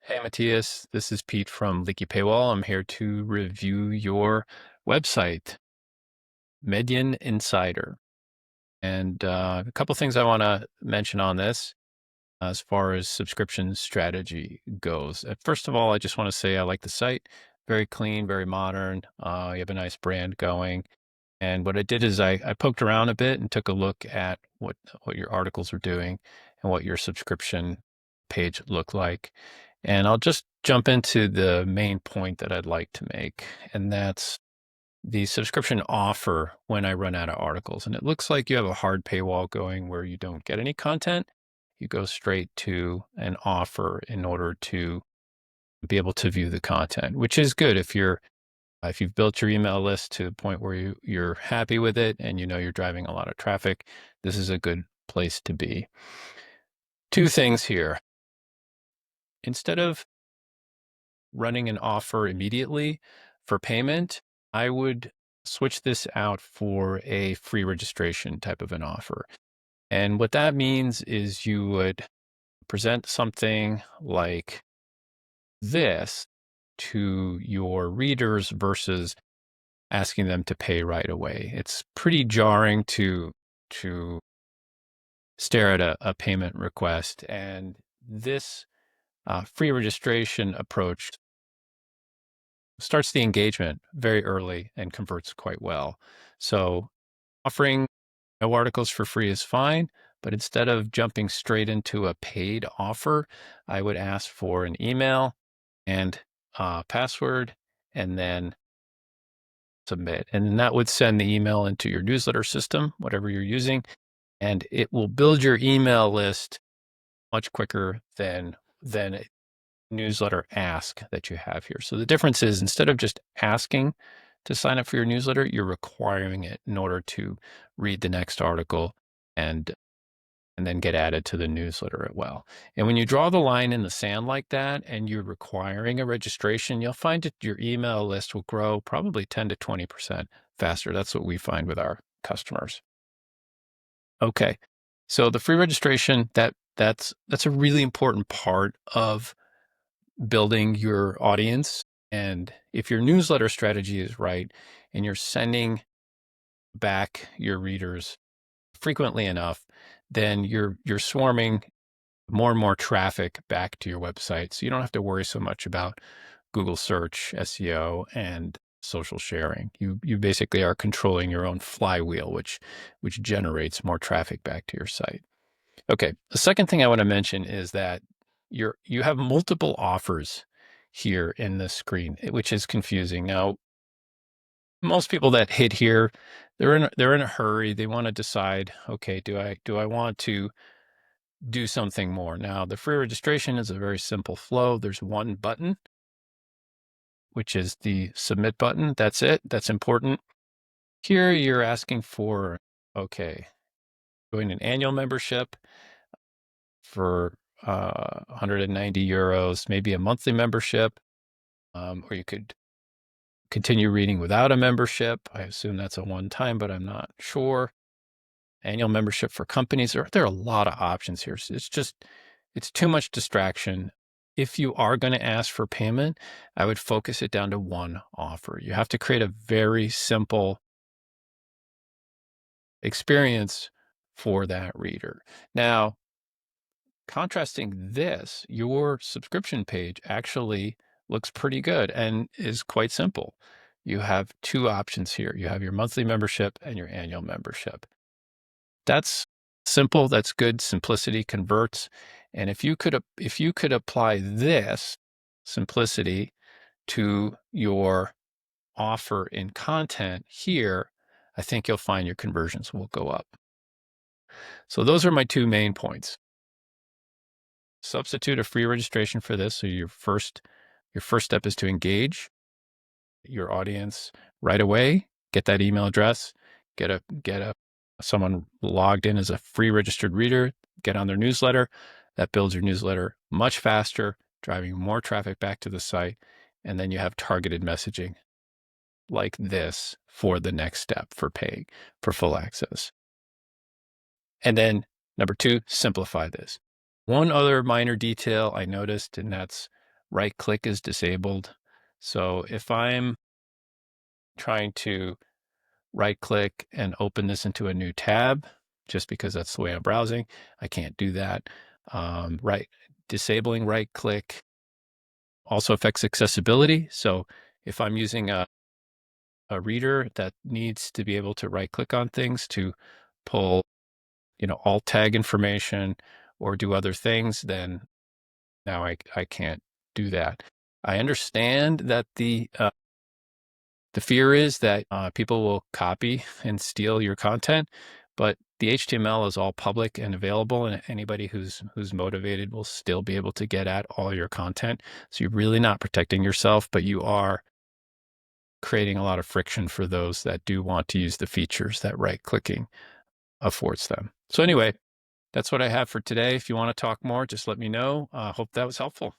Hey Matthias, this is Pete from Leaky Paywall. I'm here to review your website, Medien Insider. And a couple things I want to mention on this as far as subscription strategy goes. First of all, I just want to say I like the site. Very clean, very modern. You have a nice brand going. And what I did is I poked around a bit and took a look at what your articles are doing and what your subscription page looked like. And I'll just jump into the main point that I'd like to make, and that's the subscription offer when I run out of articles. And it looks like you have a hard paywall going where you don't get any content. You go straight to an offer in order to be able to view the content, which is good if you've built your email list to the point where you're happy with it and you know you're driving a lot of traffic. This is a good place to be. Two things here. Instead of running an offer immediately for payment, I would switch this out for a free registration type of an offer. And what that means is you would present something like this to your readers versus asking them to pay right away. It's pretty jarring to stare at a payment request, and this free registration approach starts the engagement very early and converts quite well. So offering no articles for free is fine, but instead of jumping straight into a paid offer, I would ask for an email and password and then submit. And then that would send the email into your newsletter system, whatever you're using, and it will build your email list much quicker than a newsletter ask that you have here. So the difference is instead of just asking to sign up for your newsletter, you're requiring it in order to read the next article and then get added to the newsletter as well. And when you draw the line in the sand like that and you're requiring a registration, you'll find that your email list will grow probably 10 to 20% faster. That's what we find with our customers. Okay. So the free registration, that's a really important part of building your audience. And if your newsletter strategy is right and you're sending back your readers frequently enough, then you're swarming more and more traffic back to your website. So you don't have to worry so much about Google search, SEO, and social sharing. You basically are controlling your own flywheel, which generates more traffic back to your site. Okay. The second thing I want to mention is that you have multiple offers here in the screen, which is confusing. Now, most people that hit here, they're in a hurry. They want to decide, okay, do I want to do something more? Now, the free registration is a very simple flow. There's one button, which is the submit button. That's it. That's important. Here you're asking for, okay, join an annual membership for 190 euros, maybe a monthly membership, or you could continue reading without a membership. I assume that's a one time, but I'm not sure. Annual membership for companies. There are a lot of options here. So it's too much distraction. If you are going to ask for payment, I would focus it down to one offer. You have to create a very simple experience for that reader. Now, contrasting this, your subscription page actually looks pretty good and is quite simple. You have two options here. You have your monthly membership and your annual membership. That's simple. That's good. Simplicity converts. And if you could apply this simplicity to your offer in content here, I think you'll find your conversions will go up. So those are my two main points. Substitute a free registration for this. So your first step is to engage your audience right away. Get that email address. Get a someone logged in as a free registered reader. Get on their newsletter. That builds your newsletter much faster, driving more traffic back to the site. And then you have targeted messaging like this for the next step for paying for full access. And then number two, simplify this. One other minor detail I noticed, and that's right click is disabled. So if I'm trying to right click and open this into a new tab, just because that's the way I'm browsing, I can't do that. Disabling right click also affects accessibility. So if I'm using a reader that needs to be able to right click on things to pull, alt tag information or do other things, then now I can't do that. I understand that the fear is that people will copy and steal your content, but the HTML is all public and available, and anybody who's motivated will still be able to get at all your content. So you're really not protecting yourself, but you are creating a lot of friction for those that do want to use the features that right-clicking affords them. So anyway, that's what I have for today. If you want to talk more, just let me know. Hope that was helpful.